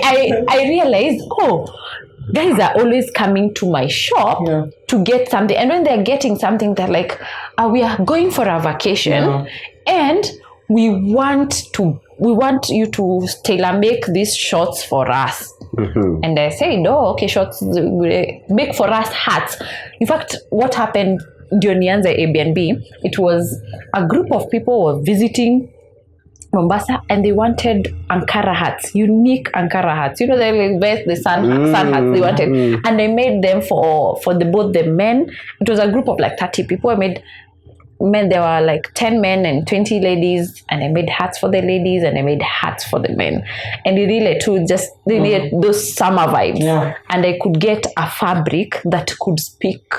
I realized, guys are always coming to my shop to get something, and when they're getting something, they're like, we are going for a vacation and we want you to tailor make these shorts for us. And I said, okay, shorts, make for us hats. In fact, what happened during Nyanza Airbnb, it was a group of people were visiting Mombasa and they wanted Ankara hats, unique Ankara hats. You know, the sun hats they wanted. And I made them for both the men. It was a group of like 30 people. I made men, there were like 10 men and 20 ladies, and I made hats for the ladies and I made hats for the men. And it really they needed those summer vibes. And I could get a fabric that could speak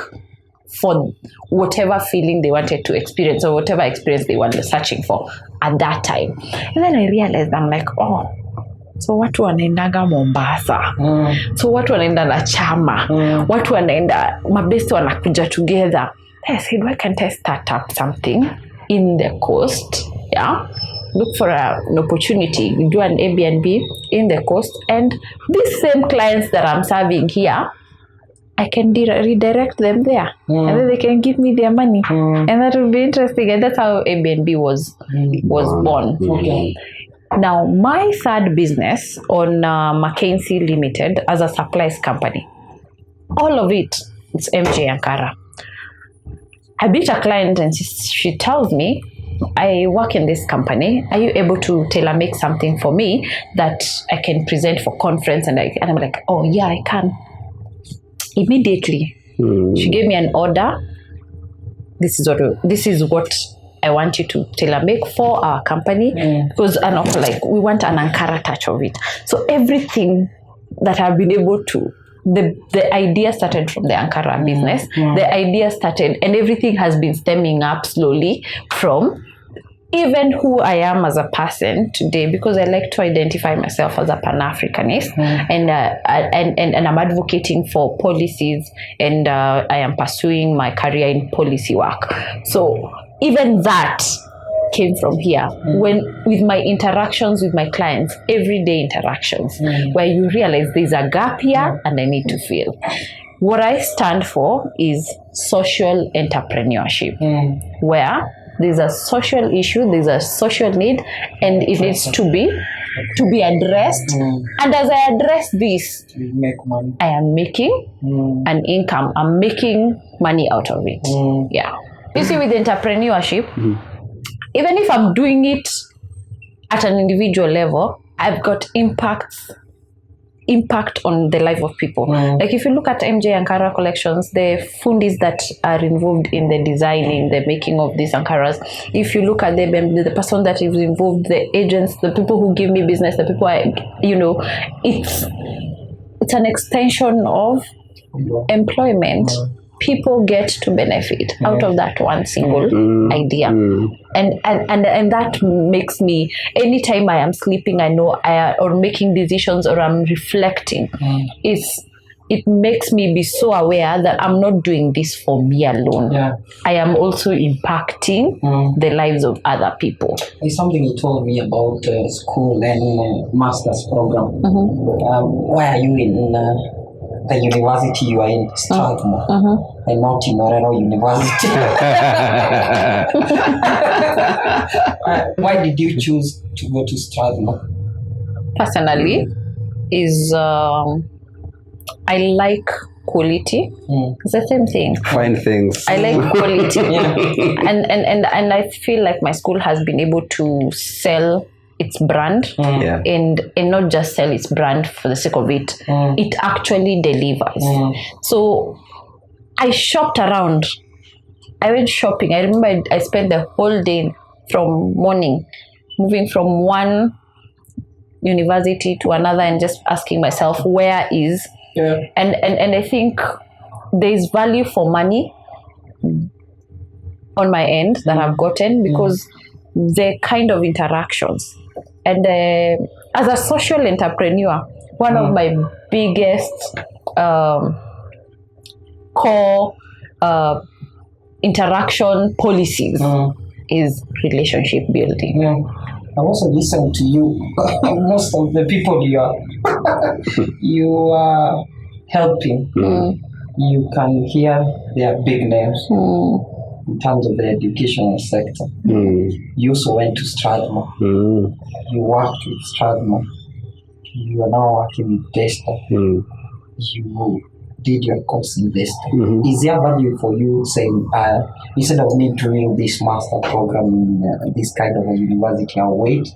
for whatever feeling they wanted to experience or whatever experience they were searching for at that time. And then I realized, I'm like, so watu wanaendaga Mombasa, so watu wanaenda na chama, watu wanaenda, mabesti wanakuja together. I said, why can't I start up something in the coast? Look for an opportunity, do an Airbnb in the coast, and these same clients that I'm serving here, I can redirect them there, and then they can give me their money, and that would be interesting. And that's how Airbnb was born. Now, my third business on Mackenzie Limited as a supplies company, all of it's MJ Ankara. I meet a client and she tells me, I work in this company. Are you able to tailor make something for me that I can present for conference? And I'm like, oh yeah, I can. Immediately, she gave me an order. This is what I want you to tailor make for our company, because we want an Ankara touch of it. So everything that I've been able to, the idea started from the Ankara business. The idea started, and everything has been stemming up slowly from even who I am as a person today, because I like to identify myself as a Pan-Africanist, and I'm advocating for policies, and I am pursuing my career in policy work. So even that came from here, when with my interactions with my clients, everyday interactions, where you realize there's a gap here and I need to fill. What I stand for is social entrepreneurship, where there's a social issue, there's a social need, and it needs to be addressed. And as I address this, you make money. I am making an income. I'm making money out of it. You see, with entrepreneurship, even if I'm doing it at an individual level, I've got impact on the life of people. Like if you look at MJ Ankara collections, the fundis that are involved in the designing, the making of these Ankaras, if you look at the person that is involved, the agents, the people who give me business, the people it's an extension of employment. People get to benefit out of that one single idea. And that makes me, anytime I am sleeping, I know or making decisions, or I'm reflecting, it makes me be so aware that I'm not doing this for me alone. I am also impacting the lives of other people. It's something you told me about school and master's program. Why are you in the university you are in, Strathmore, and not in Orero University? Why did you choose to go to Strathmore? Personally, is I like quality. It's the same thing. Fine things. I like quality, and I feel like my school has been able to sell its brand, and not just sell its brand for the sake of it. It actually delivers. So I shopped around. I went shopping. I remember I spent the whole day from morning, moving from one university to another, and just asking myself, where is and I think there is value for money on my end that I've gotten, because the kind of interactions. And as a social entrepreneur, one of my biggest core interaction policies is relationship building. Yeah. I also listen to you. Most of the people you are helping, you can hear their big names in terms of the educational sector. You also went to Strathmore. You worked with Strathmore. You are now working with Desta. You did your course in Desta. Is there value for you saying, instead of me doing this master program in this kind of a university, I'll wait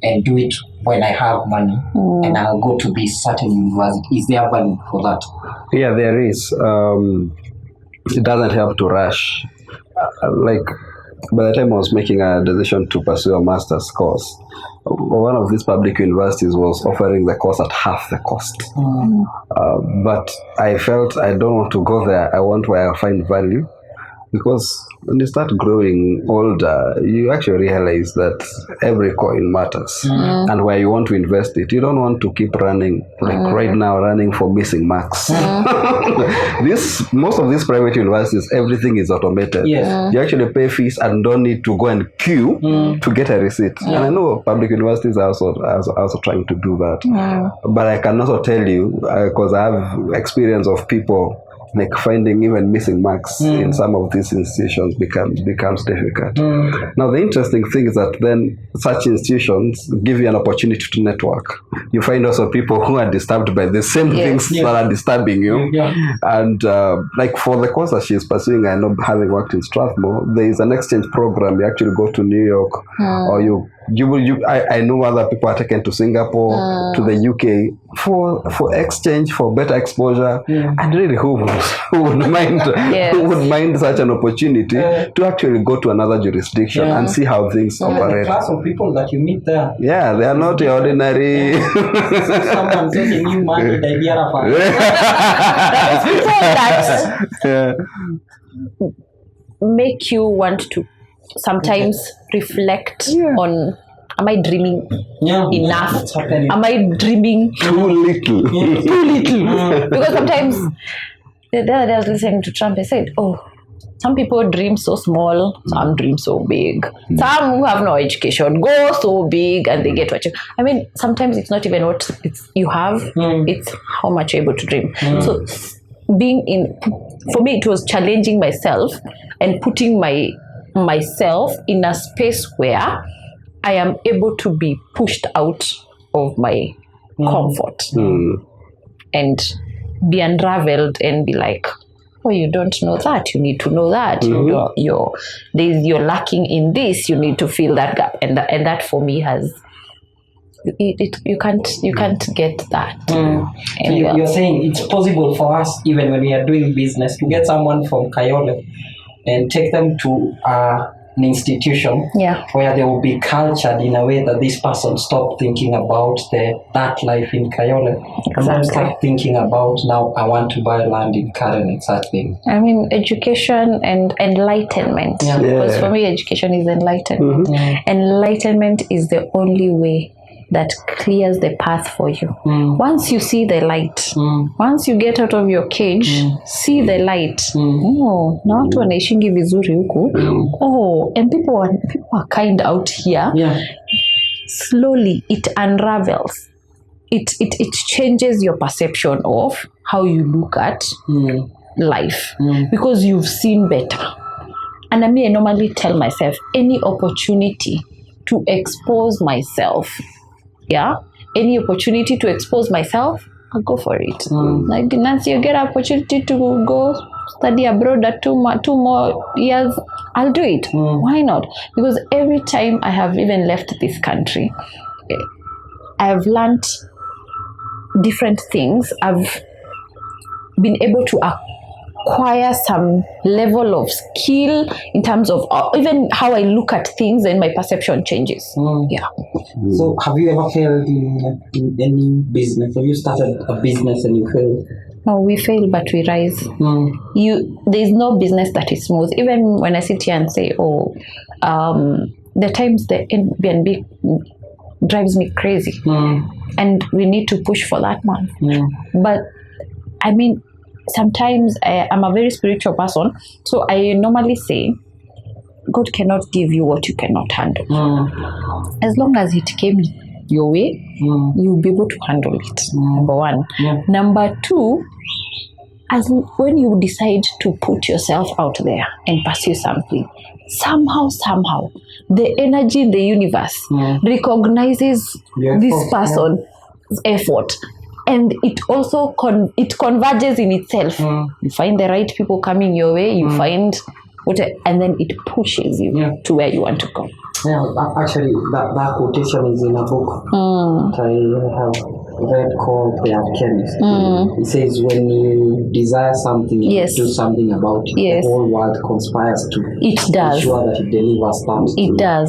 and do it when I have money and I'll go to this certain university? Is there value for that? Yeah, there is. It doesn't help to rush. Like, by the time I was making a decision to pursue a master's course, one of these public universities was offering the course at half the cost. But I felt I don't want to go there. I want where I find value. Because when you start growing older, you actually realize that every coin matters and where you want to invest it. You don't want to keep running, like right now, running for missing marks. Most of these private universities, everything is automated. Yes. You actually pay fees and don't need to go and queue to get a receipt. And I know public universities are also trying to do that. But I can also tell you, because I have experience of people like finding even missing marks in some of these institutions becomes difficult. Now the interesting thing is that then such institutions give you an opportunity to network. You find also people who are disturbed by the same things that are disturbing you. And like for the course that she's pursuing, I know, having worked in Strathmore, there is an exchange program. You actually go to New York, or I know other people are taken to Singapore, to the UK for exchange, for better exposure. And really, who would mind such an opportunity to actually go to another jurisdiction and see how things operate? The class of people that you meet there. Yeah, they are not ordinary. Someone taking you money, the idea of that make you want to sometimes reflect on, am I dreaming enough? Am I dreaming too little? Too little. Because sometimes the other day I was listening to Trump, he said, some people dream so small, some dream so big. Some who have no education go so big and they get what you... I mean, sometimes it's not even what you have, it's how much you're able to dream. So for me, it was challenging myself and putting myself in a space where I am able to be pushed out of my comfort and be unraveled and be like, you don't know that, you need to know that. You're lacking in this, you need to fill that gap. And that for me has... You can't get that. And you're saying it's possible for us, even when we are doing business, to get someone from Kayole and take them to an institution where they will be cultured in a way that this person stopped thinking about that life in Kayole and then start thinking about, now I want to buy land in Karen and such things. I mean, education and enlightenment. Because for me, education is enlightenment. Enlightenment is the only way that clears the path for you. Once you see the light, once you get out of your cage, see the light. Na watu wanaishingi vizuri huku. And people are kind out here. Slowly it unravels. It changes your perception of how you look at life because you've seen better. And I normally tell myself, any opportunity to expose myself, any opportunity to expose myself, I'll go for it. Like Nancy, you get an opportunity to go study abroad at 2 more years, I'll do it. Why not? Because every time I have even left this country, I have learned different things. I've been able to acquire some level of skill in terms of even how I look at things, and my perception changes. So have you ever failed in any business? Have you started a business and you failed? No, we fail, but we rise. There's no business that is smooth. Even when I sit here and say, the times the Airbnb drives me crazy, and we need to push for that month. But I mean, sometimes I'm a very spiritual person, so I normally say, God cannot give you what you cannot handle. As long as it came your way, you'll be able to handle it. Number one. Number two, as when you decide to put yourself out there and pursue something, somehow, the energy in the universe recognizes this person's effort. And it also it converges in itself. You find the right people coming your way, you find and then it pushes you to where you want to go. Yeah, actually, that quotation is in a book that I have read called The Alchemist. It says, when you desire something, you do something about it. The whole world conspires to ensure that it delivers that.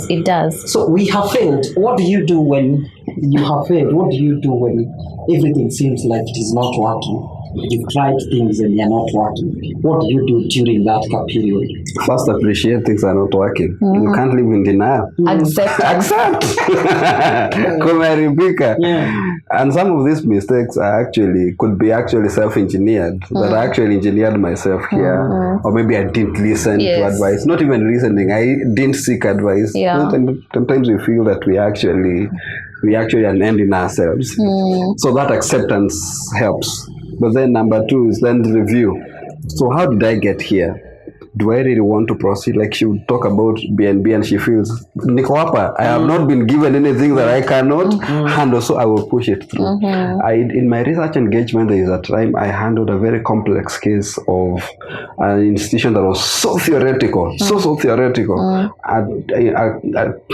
It does. So we have failed. What do you do when you have failed? What do you do when everything seems like it is not working? You've tried things and they're not working. What do you do during that period? First, appreciate things are not working. You can't live in denial. Accept. And some of these mistakes are could be self-engineered. That I actually engineered myself here, or maybe I didn't listen to advice. Not even listening. I didn't seek advice. Sometimes we feel that we actually an end in ourselves. So that acceptance helps. But then number two is then review. So how did I get here? Do I really want to proceed? Like she would talk about BNB and she feels, Niko hapa, I have not been given anything that I cannot handle, so I will push it through. In my research engagement, there is a time I handled a very complex case of an institution that was so theoretical, so theoretical. At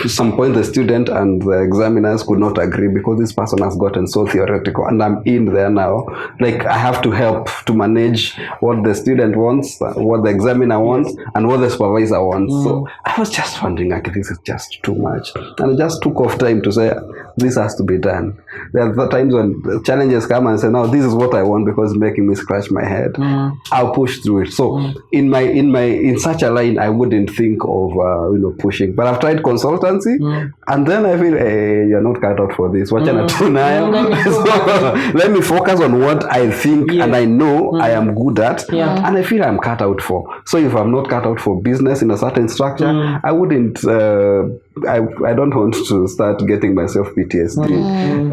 some point, the student and the examiners could not agree because this person has gotten so theoretical, and I'm in there now. Like I have to help to manage what the student wants, what the examiner wants, and what the supervisor wants. So I was just wondering, like, this is just too much. And I just took off time to say, this has to be done. There are times when the challenges come and say, no, this is what I want because it's making me scratch my head. I'll push through it. So in such a line, I wouldn't think of pushing. But I've tried consultancy, and then I feel, hey, you're not cut out for this. What can I do now? Let me focus on what I think and I know I am good at, and I feel I'm cut out for. So if I'm not cut out for business in a certain structure, I wouldn't. I don't want to start getting myself PTSD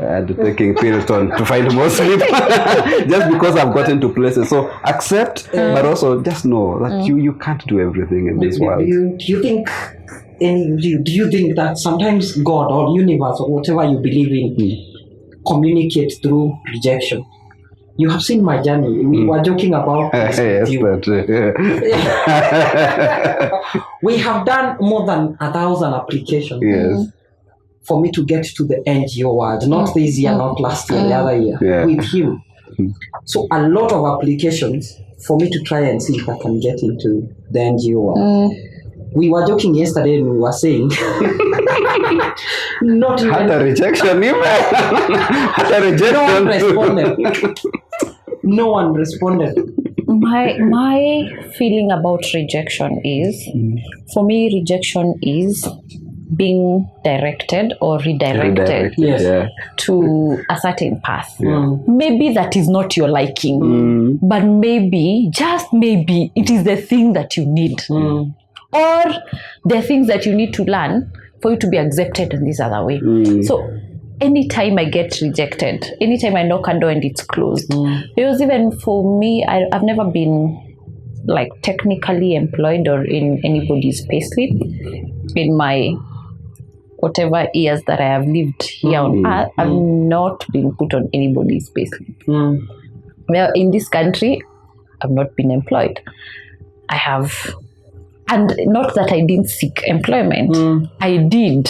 and taking Piriton to find more sleep just because I've gotten to places. So accept, but also just know that you can't do everything in this world. Do you think that sometimes God or universe or whatever you believe in communicates through rejection? You have seen my journey. We were joking about this with you. We have done more than 1,000 applications for me to get to the NGO world. Not this year, not last year, the other year, with him. So a lot of applications for me to try and see if I can get into the NGO world. We were joking yesterday and we were saying not even had a rejection email. Had a rejection. No one responded. My feeling about rejection is, for me, rejection is being directed or redirected to a certain path. Maybe that is not your liking, but maybe, just maybe, it is the thing that you need. Or the things that you need to learn for you to be accepted in this other way. So anytime I get rejected, anytime I knock a door and it's closed, because even for me, I've never been like technically employed or in anybody's payslip in my whatever years that I have lived here on earth. I've not been put on anybody's payslip. Well, in this country, I've not been employed. I have. And not that I didn't seek employment. I did.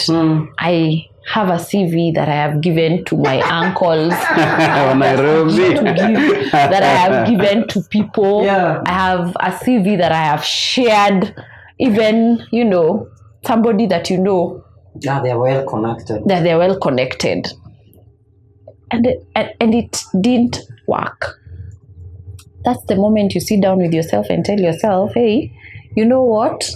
I have a CV that I have given to my uncles. That I have given to people. I have a CV that I have shared. Even, somebody that they're well connected. That they're well connected. And it didn't work. That's the moment you sit down with yourself and tell yourself, hey, you know what?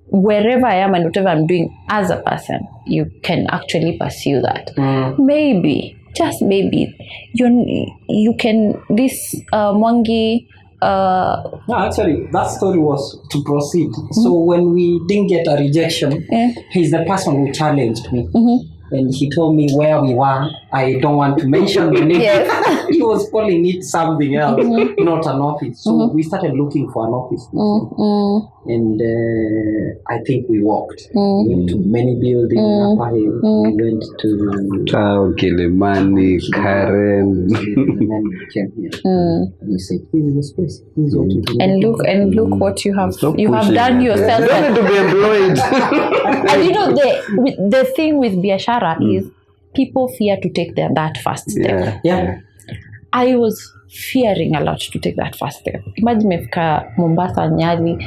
Wherever I am and whatever I'm doing as a person, you can actually pursue that. Maybe, just maybe, you can, this Mwangi No, actually, that story was to proceed. So when we didn't get a rejection, he's the person who challenged me. And he told me where we were. I don't want to mention the name. Yes. He was calling it something else, not an office. So we started looking for an office. And I think we walked into many buildings. We went to Town, Kilimani, Karen. and then we came here. And we said, this is the space. This is what we do. And look what you have. Stop You have pushing done that. yourself. You don't need to be employed. And you know the thing with biashara is people fear to take that first step. Yeah. I was fearing a lot to take that first step. Imagine mefika Mombasa, Nyali,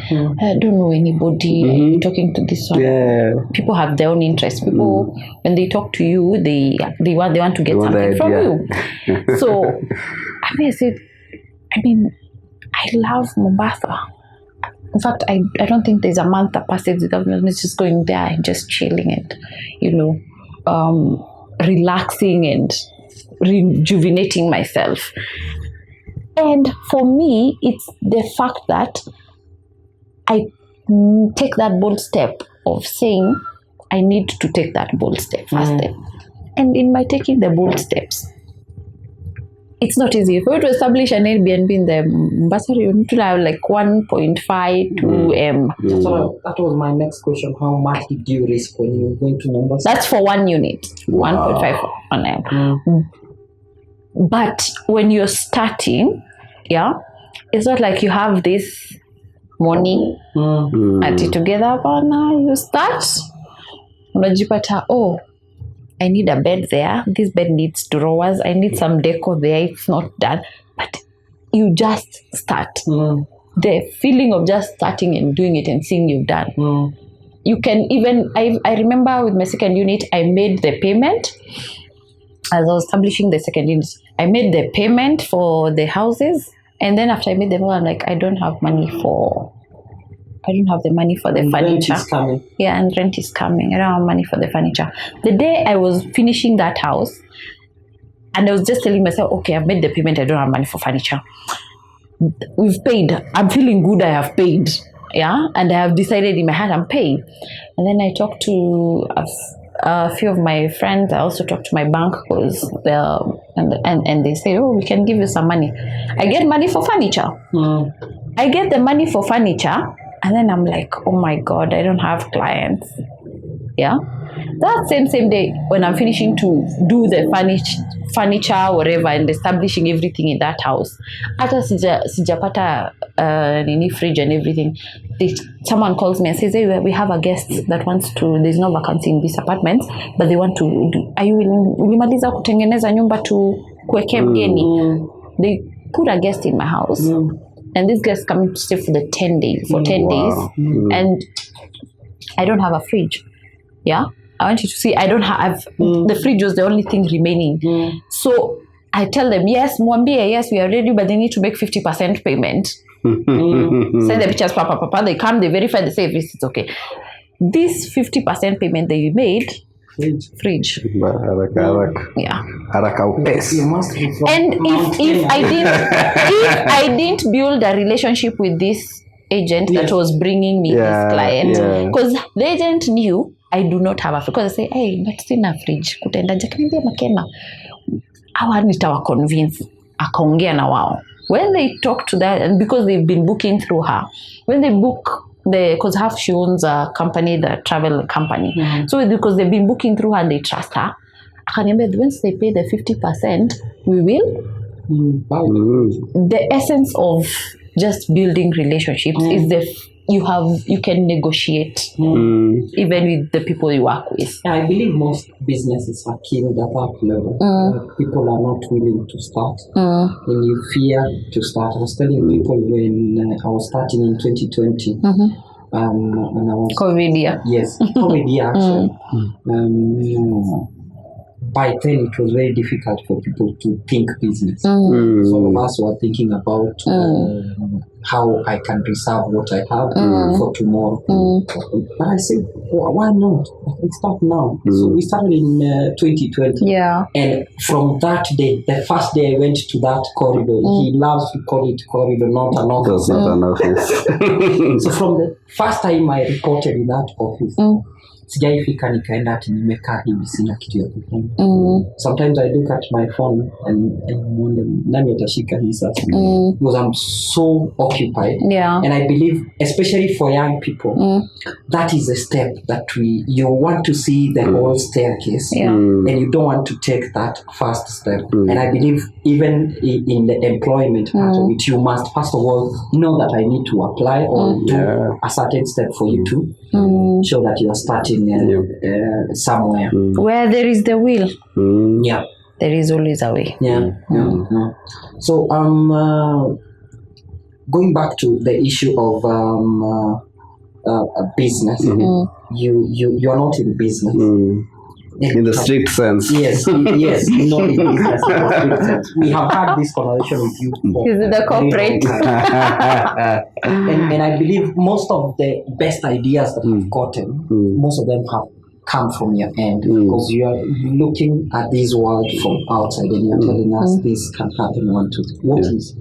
I don't know anybody, talking to this one. Yeah. People have their own interests. People, when they talk to you, they want to get want the something from idea. you. So, I said, I love Mombasa. In fact, I don't think there's a month that passes without me just going there and just chilling and, relaxing and rejuvenating myself. And for me, it's the fact that I take that bold step of saying I need to take that bold step, first step. And in my taking the bold steps, it's not easy. For you to establish an Airbnb in the Mombasa, you need to have like 1.5 to M. So that was my next question. How much did you risk when you were going to Mombasa? That's for one unit, 1.5 on M. But when you're starting, it's not like you have this money at it together. But now you start, unajipata, I need a bed there. This bed needs drawers. I need some decor there. It's not done. But you just start. The feeling of just starting and doing it and seeing you've done. You can even, I remember with my second unit, I made the payment. As I was establishing the second unit, I made the payment for the houses. And then after I made them all, I'm like, I don't have the money for the furniture. Rent is coming. Yeah, and rent is coming. I don't have money for the furniture. The day I was finishing that house, and I was just telling myself, okay, I've made the payment. I don't have money for furniture. We've paid. I'm feeling good. I have paid. Yeah, and I have decided in my heart I'm paying. And then I talked to a few of my friends. I also talked to my bank because and they say, we can give you some money. I get money for furniture. I get the money for furniture. And then I'm like, oh my God, I don't have clients. Yeah. That same day when I'm finishing to do the furniture, whatever, and establishing everything in that house, after sijapata nini fridge and everything, someone calls me and says, hey, we have a guest that wants to, there's no vacancy in this apartment, but they want to do, are you willing, ulimaliza kutengeneza nyumba tu kuweke mgeni? They put a guest in my house. And this guest coming to stay for 10 days. And I don't have a fridge. Yeah, I want you to see. I don't have the fridge was the only thing remaining. So I tell them, yes, mwambie, yes, we are ready, but they need to make 50% payment. Send the pictures, papa. They come, they verify, they say it's okay. This 50% payment they made. Fridge. Yeah. You must be from And if I didn't build a relationship with this agent that was bringing me this client, because the agent knew I do not have a fridge. Because I say, hey, but sina fridge. Kutaendaje? Kaniambia Makena. Hawa nitawa convince. Akaongea na wao. When they talk to that, and because they've been booking through her, when they book because half she owns a company, the travel company. So because they've been booking through her and they trust her, once they pay the 50%, we will. The essence of just building relationships is you can negotiate even with the people you work with. I believe most businesses are killed at that level. People are not willing to start. When you fear to start. I was telling people when I was starting in 2020, and I was COVID year. Yes, COVID year actually. by then it was very difficult for people to think business. Mm. Some of us were thinking about how I can reserve what I have for tomorrow. But I said, why not? I can start now. So we started in 2020. Yeah. And from that day, the first day I went to that corridor, he loves to call it corridor, not an office. That's not an office. So from the first time I reported in that office, sijaifika nikaenda ati nimekaa hivi sina kitu ya kufanya. Sometimes I look at my phone and wonder nani atashika hii sasa, because I'm so occupied. Yeah. And I believe, especially for young people, that is a step that you want to see the whole staircase, and you don't want to take that first step. And I believe even in the employment part of it, you must first of all know that I need to apply or do a certain step for you to show that you are starting somewhere. Where there is the will, Yeah. there is always a way. Yeah. So going back to the issue of business, you are not in business. In the strict sense. Yes, not in business. In the strict sense. We have had this conversation with you before. Is it the corporate? and I believe most of the best ideas that you've gotten, most of them have come from your end, because you are looking at this world from outside and you're telling us this can happen, one, two, three. What is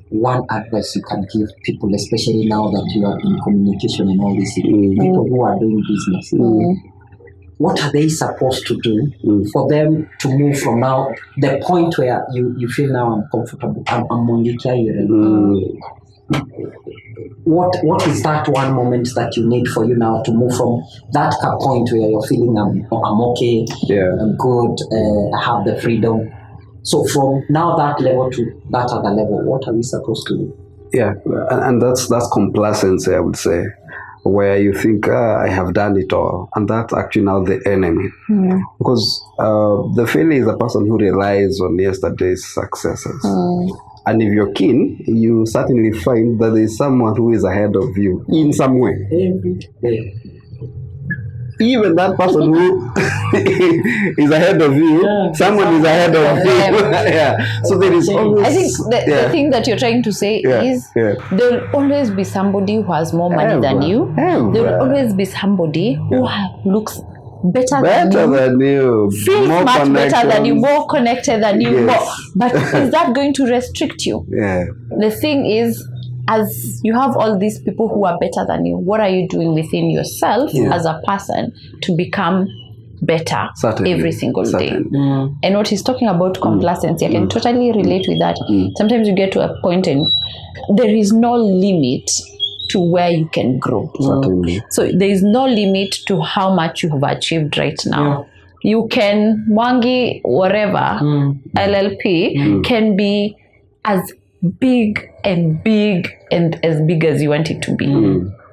one advice you can give people, especially now that you are in communication and all this, people who are doing business? What are they supposed to do for them to move from now, the point where you feel now I'm comfortable, I'm what is that one moment that you need for you now to move from that point where you're feeling I'm okay, I'm good, I have the freedom. So from now that level to that other level, what are we supposed to do? Yeah, and that's complacency, I would say, where you think I have done it all, and that's actually now the enemy. Because the failure is a person who relies on yesterday's successes. And if you're keen, you certainly find that there is someone who is ahead of you in some way. Every day. Even that person who is ahead of you, someone is ahead of you. So there is always... I think the thing that you're trying to say is there will always be somebody who has more money than you. There will always be somebody who looks better than you, feels more much better than you, more connected than you. But is that going to restrict you? The thing is, as you have all these people who are better than you, what are you doing within yourself as a person to become better every single day? And what he's talking about, complacency, I can totally relate with that. Sometimes you get to a point and there is no limit to where you can grow. So there is no limit to how much you have achieved right now. You can, Mwangi, whatever, LLP, can be as big and as big as you want it to be.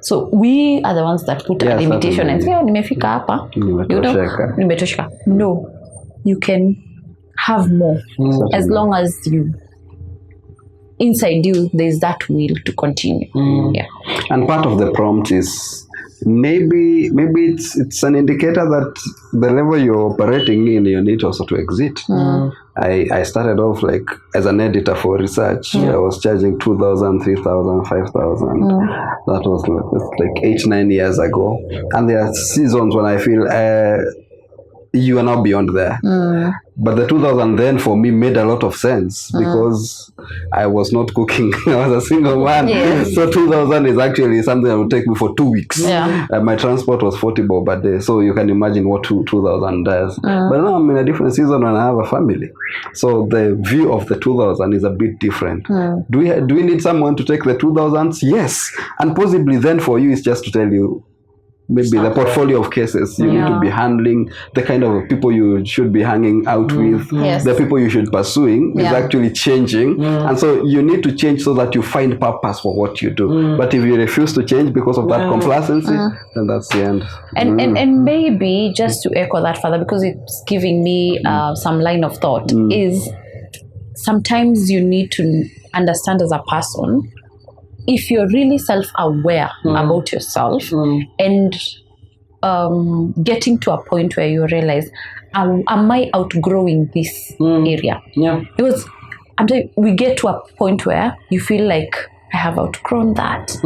So we are the ones that put a limitation and say, nimefika hapa, nimetosheka. No, you can have more as long as you, inside you, there's that will to continue. And part of the prompt is maybe it's an indicator that the level you're operating in, you need also to exit. I started off like as an editor for research. I was charging 2,000, 3,000, 5,000. That was like 8-9 years ago. And there are seasons when I feel you are now beyond there. But the 2,000 then for me made a lot of sense because I was not cooking. I was a single man. So 2,000 is actually something that would take me for 2 weeks. My transport was 40 bob a day. So you can imagine what 2,000 does. But now I'm in a different season when I have a family. So the view of the 2,000 is a bit different. Do we need someone to take the 2,000s? Yes. And possibly then for you, it's just to tell you, maybe the portfolio of cases you need to be handling, the kind of people you should be hanging out with, the people you should be pursuing is actually changing. And so you need to change so that you find purpose for what you do. But if you refuse to change because of that complacency, then that's the end. And maybe just to echo that further, because it's giving me some line of thought, is sometimes you need to understand as a person, if you're really self-aware about yourself and getting to a point where you realize, am I outgrowing this area? Yeah. Because we get to a point where you feel like I have outgrown that.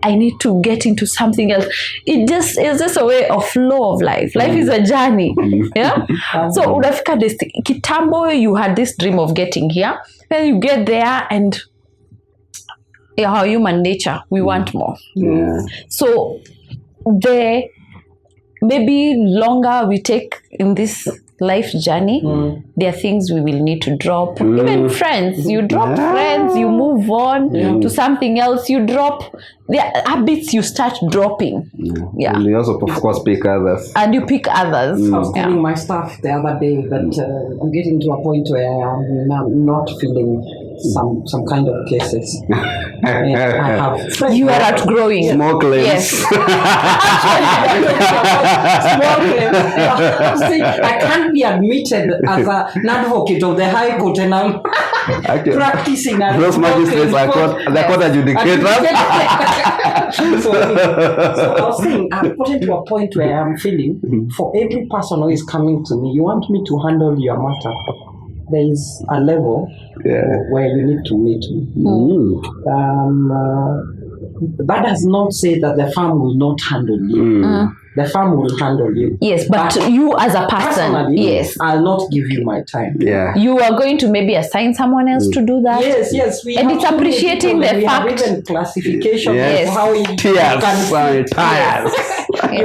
I need to get into something else. It's just a way of flow of life. Life is a journey. Yeah. So unafika this kitambo, you had this dream of getting here. Then you get there, and our human nature, we want more. Yeah. So maybe longer we take in this life journey, there are things we will need to drop. Even friends, you drop friends, you move on to something else, you drop the habits, you start dropping. And you also, of course, pick others. And you pick others. I was telling my staff the other day that I'm getting to a point where I'm not feeling some kind of cases. I have friends. You are outgrowing. Small claims. Yes. Small claims. I'm saying I can't be admitted as an advocate of the High Court, and I'm practicing as those magistrates are court adjudicators. So I was saying, I've gotten to a point where I'm feeling, for every person who is coming to me, you want me to handle your matter, there is a level where you need to meet me. That does not say that the farm will not handle you. The farm will handle you. Yes, but you as a person, yes, I'll not give you my time. Yeah. You are going to maybe assign someone else to do that. Yes. And it's appreciating the fact. We have even classification Yes. of how you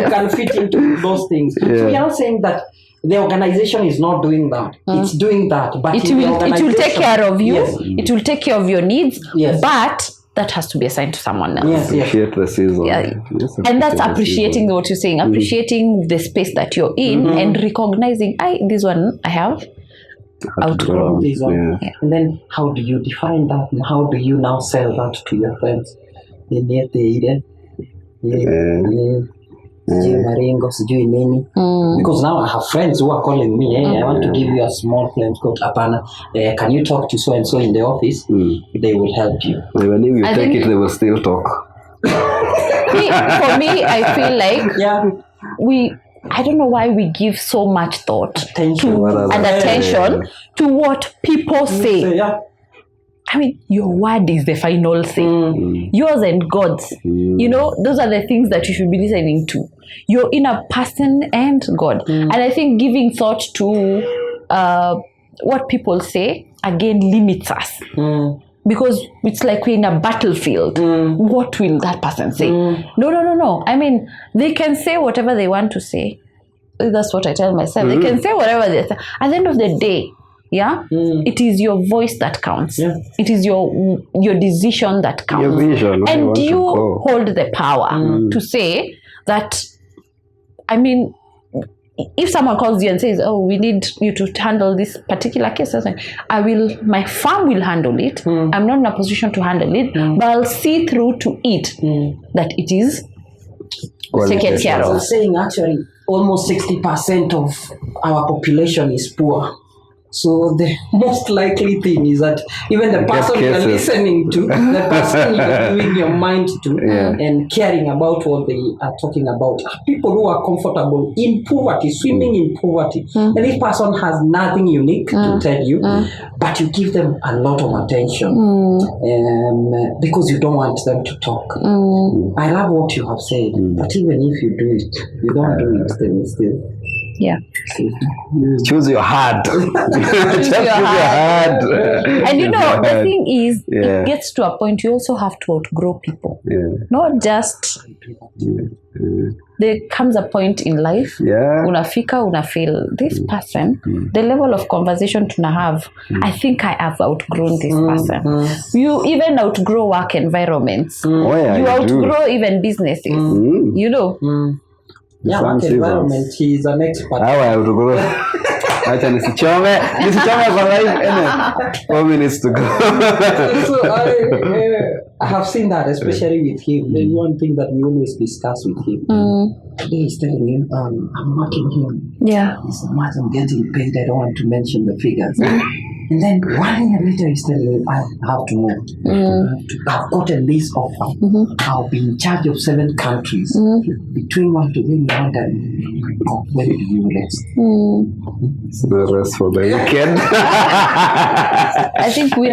can fit into those things. So we are not saying that the organization is not doing that. It's doing that, but it will take care of you. Yes. It will take care of your needs. Yes. But that has to be assigned to someone else. Yes. Appreciate the season. Yeah. And that's appreciating what you're saying, appreciating the space that you're in, and recognizing, this one I have outgrown. This one. Yeah. And then how do you define that, and how do you now sell that to your friends? Because now I have friends who are calling me, I want to give you a small claim code, Apana. Can you talk to so and so in the office? They will help you. Even if you take it, they will still talk. For me, I feel like I don't know why we give so much thought Attention to what people say. I mean, your word is the final say. Yours and God's. You know, those are the things that you should be listening to. Your inner person and God. And I think giving thought to what people say, again, limits us. Because it's like we're in a battlefield. What will that person say? No. I mean, they can say whatever they want to say. That's what I tell myself. They can say whatever they say. At the end of the day, it is your voice that counts. It is your decision that counts. Your vision. And you hold the power to say that, I mean, if someone calls you and says, we need you to handle this particular case, my firm will handle it. I'm not in a position to handle it, but I'll see through to it that it is taken care of. I'm saying actually almost 60% of our population is poor. So the most likely thing is that even the person you're listening to, the person you're giving your mind to and caring about what they are talking about, are people who are comfortable in poverty, swimming in poverty. And this person has nothing unique to tell you, but you give them a lot of attention because you don't want them to talk. I love what you have said, but even if you do it, you don't do it, then still. Yeah. Choose your heart. Choose your heart. And you know, the thing is, it gets to a point you also have to outgrow people. Not just there comes a point in life una feel this person, the level of conversation tuna have, I think I have outgrown this person. You even outgrow work environments. You outgrow even businesses. You know. Work environment, he is an expert. Acha nisichome kwa live 4 minutes to go. So I have seen that, especially with him. There's one thing that we always discuss with him. Today he's telling him, I'm working him. Yeah. He said, I'm getting paid. I don't want to mention the figures. And then 1 year later, he's telling me, I have to move. I've gotten this offer. I'll be in charge of 7 countries. Between one to them, where do you rest? The rest for the weekend. I think we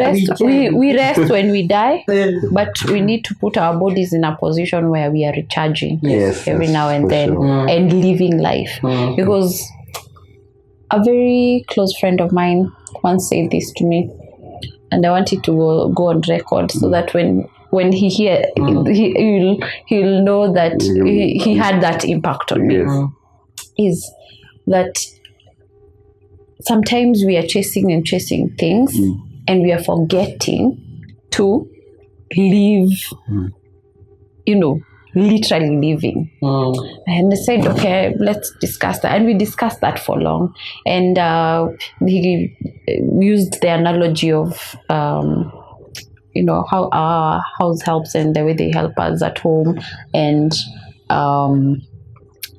rest when we die, but we need to put our bodies in a position where we are recharging every now and then and living life. Because a very close friend of mine once said this to me, and I want it to go on record so that when he hear he'll know that he had that impact on me. Is that sometimes we are chasing things and we are forgetting to live, literally living. And I said, okay, let's discuss that. And we discussed that for long. And he used the analogy of, how our house helps and the way they help us at home. And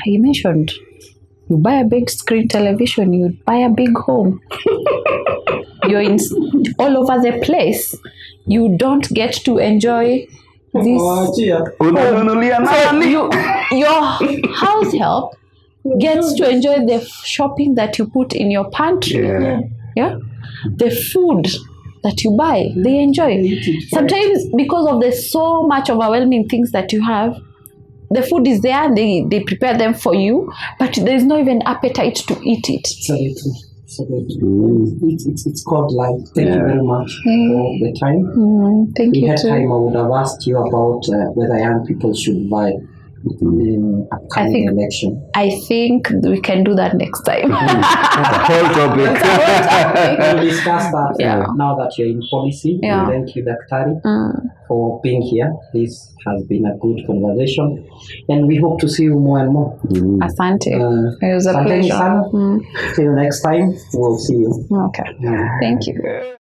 he mentioned, you buy a big screen television, you buy a big home. You're all over the place. You don't get to enjoy this. So your house help gets to enjoy the shopping that you put in your pantry. The food that you buy, they enjoy. Sometimes because of the so much overwhelming things that you have, the food is there, they prepare them for you, but there's no even appetite to eat it. It's called life. Thank you very much for the time. Thank you. We had too. time, I would have asked you about whether young people should vote in upcoming election. I think we can do that next time. Whole topic. We'll discuss that now that you're in policy. Thank you, Daktari, for being here. This has been a good conversation, and we hope to see you more and more. Asante. It was a pleasure. Till next time, we'll see you. Okay. Thank you.